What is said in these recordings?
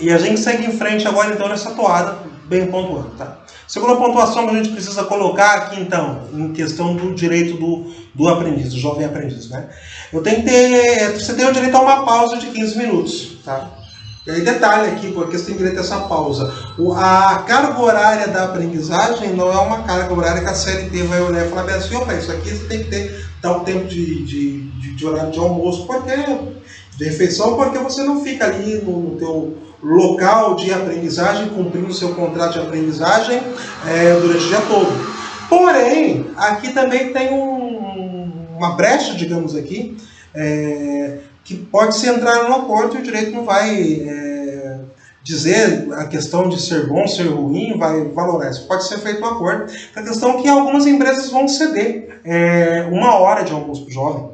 E a gente segue em frente agora, então, nessa toada, bem pontuando, tá? Segunda pontuação que a gente precisa colocar aqui, então, em questão do direito do aprendiz, do jovem aprendiz, né? Você tem o direito a uma pausa de 15 minutos, tá? E aí, detalhe aqui, porque você tem direito a essa pausa. A carga horária da aprendizagem não é uma carga horária que a CLT vai olhar e falar bem assim, opa, isso aqui você tem que ter tal tempo de horário de almoço, de refeição, porque você não fica ali no teu local de aprendizagem, cumprindo o seu contrato de aprendizagem durante o dia todo. Porém, aqui também tem uma brecha, digamos aqui, que pode-se entrar no acordo e o direito não vai dizer a questão de ser bom, ser ruim, vai valorar. Isso pode ser feito um acordo. A questão é que algumas empresas vão ceder 1 hora de almoço para o jovem,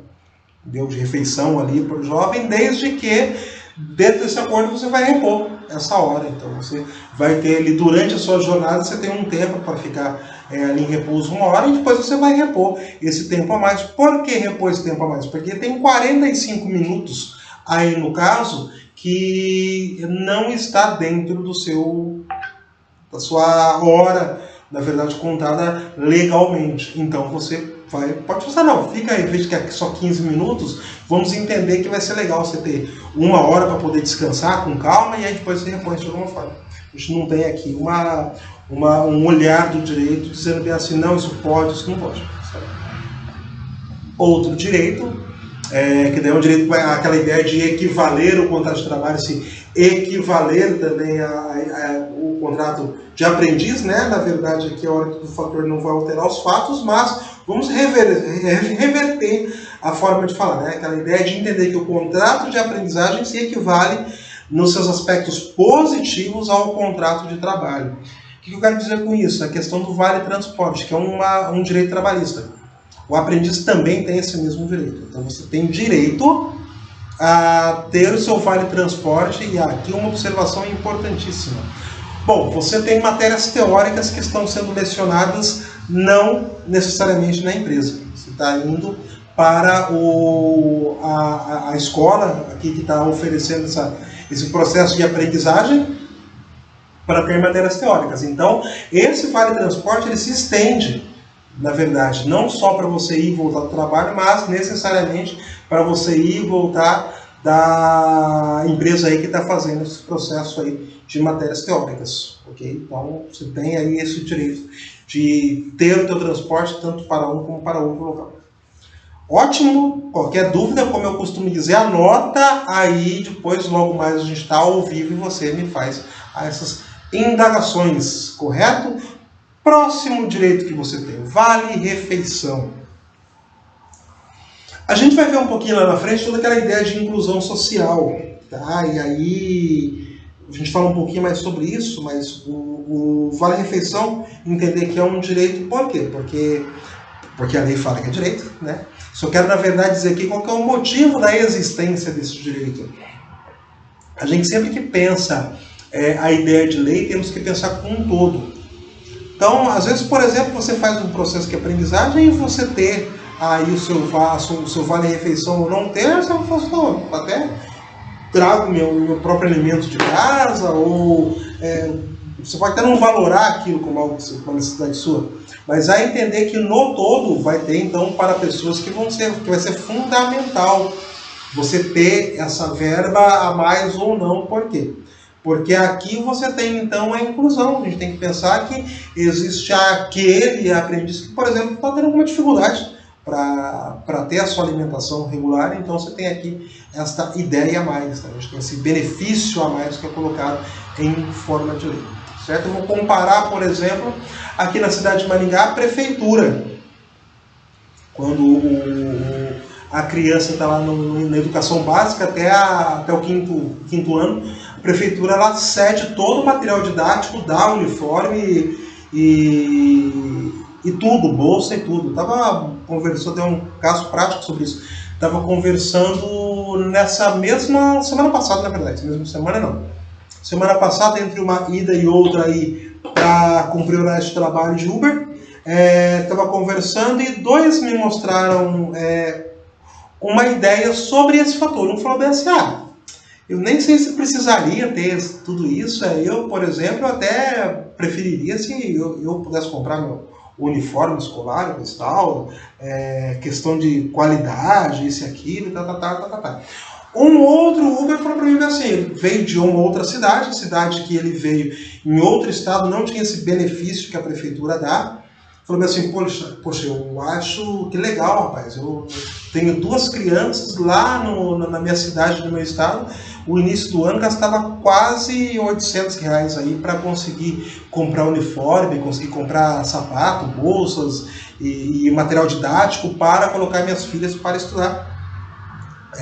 de refeição ali para o jovem, desde que dentro desse acordo você vai repor essa hora. Então você vai ter ali, durante a sua jornada, você tem um tempo para ficar ali em repouso 1 hora e depois você vai repor esse tempo a mais. Por que repor esse tempo a mais? Porque tem 45 minutos aí no caso que não está dentro da sua hora, na verdade, contada legalmente. Então você pode pensar, não, fica aí, veja que é só 15 minutos, vamos entender que vai ser legal você ter 1 hora para poder descansar com calma e aí depois você repõe de alguma forma. A gente não tem aqui um olhar do direito dizendo bem assim, não, isso pode, isso não pode. Sabe? Outro direito, que daí é um direito, aquela ideia de equivaler o contrato de trabalho, se equivaler também o contrato de aprendiz, né? Na verdade, aqui é a hora que o fator não vai alterar os fatos, mas vamos reverter a forma de falar, né? Aquela ideia de entender que o contrato de aprendizagem se equivale nos seus aspectos positivos ao contrato de trabalho. O que eu quero dizer com isso? A questão do vale transporte, que é um direito trabalhista. O aprendiz também tem esse mesmo direito. Então você tem direito a ter o seu vale transporte, e aqui uma observação importantíssima. Bom, você tem matérias teóricas que estão sendo lecionadas não necessariamente na empresa. Você está indo para a escola aqui que está oferecendo esse processo de aprendizagem para ter matérias teóricas. Então, esse vale transporte ele se estende, na verdade, não só para você ir e voltar do trabalho, mas necessariamente para você ir e voltar da empresa aí que está fazendo esse processo aí de matérias teóricas, ok? Então, você tem aí esse direito de ter o teu transporte tanto para um como para outro local. Ótimo! Qualquer dúvida, como eu costumo dizer, anota aí, depois logo mais a gente está ao vivo e você me faz essas indagações, correto? Próximo direito que você tem, vale refeição. A gente vai ver um pouquinho lá na frente toda aquela ideia de inclusão social, tá? E aí a gente fala um pouquinho mais sobre isso, mas o vale refeição, entender que é um direito, por quê? Porque a lei fala que é direito, né? Só quero, na verdade, dizer aqui qual que é o motivo da existência desse direito. A gente sempre que pensa a ideia de lei, temos que pensar com um todo. Então, às vezes, por exemplo, você faz um processo de aprendizagem e você ter aí o seu vale-refeição ou não ter, você fala assim, não, até trago meu próprio alimento de casa, ou você pode até não valorar aquilo como uma necessidade sua, mas vai entender que no todo vai ter, então, para pessoas que vai ser fundamental você ter essa verba a mais ou não. Por quê? Porque aqui você tem, então, a inclusão. A gente tem que pensar que existe aquele aprendiz que, por exemplo, está tendo alguma dificuldade para ter a sua alimentação regular. Então, você tem aqui esta ideia a mais. Tá? A gente tem esse benefício a mais que é colocado em forma de lei. Certo? Eu vou comparar, por exemplo, aqui na cidade de Maringá, a prefeitura. Quando a criança está lá na educação básica até o quinto ano, a prefeitura ela cede todo o material didático, dá uniforme e tudo, bolsa e tudo. Estava conversando, tem um caso prático sobre isso. Estava conversando nessa mesma semana passada, na verdade, mesma semana não. Semana passada, entre uma ida e outra aí para cumprir o horário de trabalho de Uber, estava conversando e dois me mostraram uma ideia sobre esse fator. Um falou bem assim, Eu nem sei se precisaria ter tudo isso. Eu, por exemplo, até preferiria se eu pudesse comprar meu uniforme escolar, tal, questão de qualidade, isso e aquilo, tá. Um outro Uber falou para mim assim, ele veio de uma outra cidade que ele veio em outro estado, não tinha esse benefício que a prefeitura dá. Falou assim, poxa, eu acho que legal, rapaz, eu tenho 2 crianças lá na minha cidade, no meu estado, o início do ano gastava quase R$800 aí para conseguir comprar uniforme, conseguir comprar sapato, bolsas e material didático para colocar minhas filhas para estudar.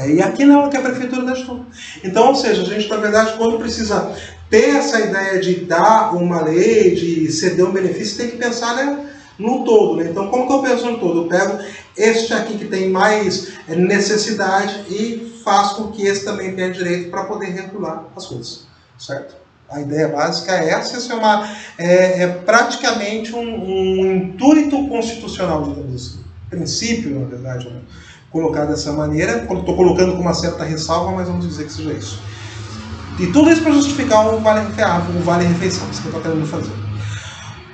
E aqui não, que a prefeitura dá tudo. Então, ou seja, a gente, na verdade, quando precisa ter essa ideia de dar uma lei, de ceder um benefício, tem que pensar, né, no todo, né? Então, como que eu penso no todo? Eu pego este aqui que tem mais necessidade e faço com que esse também tenha direito para poder regular as coisas, certo? A ideia básica é essa, isso é praticamente um intuito constitucional, digamos assim. Princípio, na verdade, né? Colocar dessa maneira, estou colocando com uma certa ressalva, mas vamos dizer que seja isso. E tudo isso para justificar o vale-refeição, isso que eu estou querendo fazer.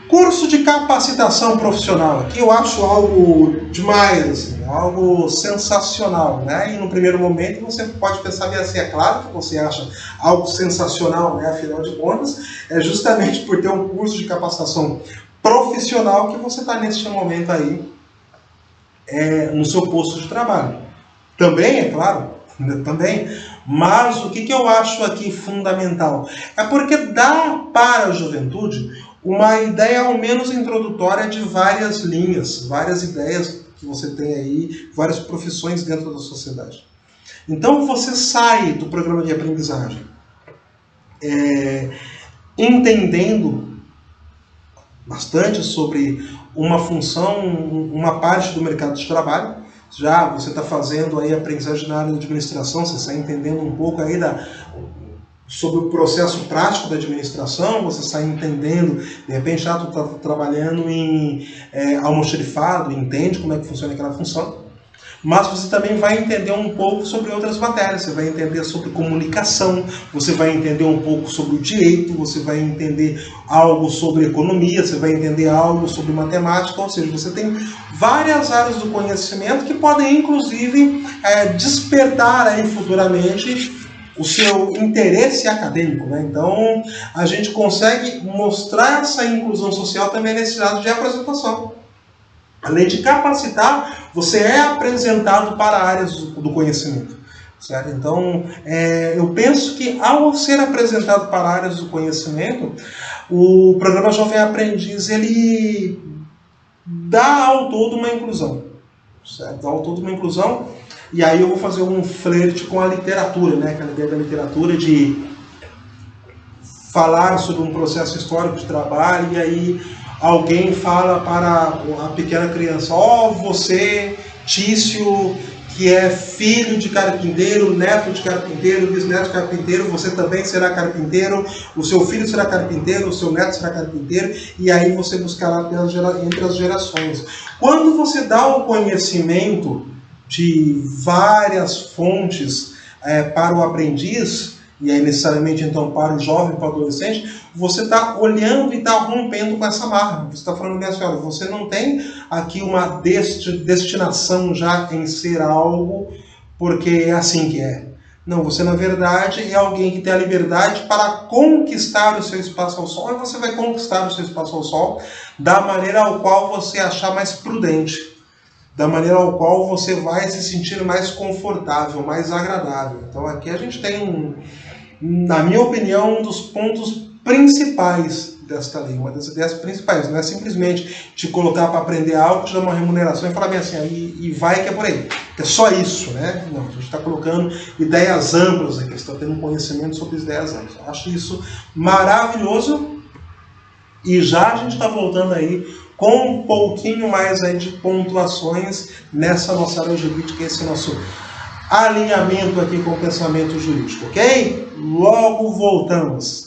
Curso de capacitação profissional, aqui eu acho algo demais, assim, algo sensacional, né? E no primeiro momento você pode pensar bem assim, é claro que você acha algo sensacional, né? Afinal de contas, é justamente por ter um curso de capacitação profissional que você está neste momento aí no seu posto de trabalho. Também, é claro, também, mas o que eu acho aqui fundamental? É porque dá para a juventude uma ideia ao menos introdutória de várias linhas, várias ideias que você tem aí, várias profissões dentro da sociedade. Então você sai do programa de aprendizagem entendendo bastante sobre uma função, uma parte do mercado de trabalho. Já você está fazendo aí aprendizagem na área de administração, você está entendendo um pouco aí sobre o processo prático da administração, você está entendendo, de repente já tu está trabalhando em almoxarifado, entende como é que funciona aquela função, mas você também vai entender um pouco sobre outras matérias, você vai entender sobre comunicação, você vai entender um pouco sobre o direito, você vai entender algo sobre economia, você vai entender algo sobre matemática, ou seja, você tem várias áreas do conhecimento que podem inclusive despertar aí futuramente o seu interesse acadêmico, né? Então, a gente consegue mostrar essa inclusão social também nesse lado de apresentação. Além de capacitar, você é apresentado para áreas do conhecimento, certo? Então, eu penso que ao ser apresentado para áreas do conhecimento, o programa Jovem Aprendiz, ele dá ao todo uma inclusão, certo? Dá ao todo uma inclusão. E aí eu vou fazer um flerte com a literatura, né? Aquela ideia da literatura de falar sobre um processo histórico de trabalho, e aí alguém fala para a pequena criança, você, Tício, que é filho de carpinteiro, neto de carpinteiro, bisneto de carpinteiro, você também será carpinteiro, o seu filho será carpinteiro, o seu neto será carpinteiro, e aí você buscará entre as gerações. Quando você dá o conhecimento de várias fontes para o aprendiz, e aí necessariamente então para o jovem, para o adolescente, você está olhando e está rompendo com essa marra. Você está falando, minha senhora, você não tem aqui uma destinação já em ser algo porque é assim que é. Não, você na verdade é alguém que tem a liberdade para conquistar o seu espaço ao sol, e você vai conquistar o seu espaço ao sol da maneira ao qual você achar mais prudente, da maneira ao qual você vai se sentir mais confortável, mais agradável. Então aqui a gente tem, na minha opinião, um dos pontos principais desta lei, uma das ideias principais. Não é simplesmente te colocar para aprender algo, te dar uma remuneração e falar bem assim, e vai que é por aí. É só isso, né? Não, a gente está colocando ideias amplas aqui, está tendo um conhecimento sobre as ideias amplas. Eu acho isso maravilhoso, e já a gente está voltando aí com um pouquinho mais aí de pontuações nessa nossa área jurídica, esse nosso alinhamento aqui com o pensamento jurídico, ok? Logo voltamos.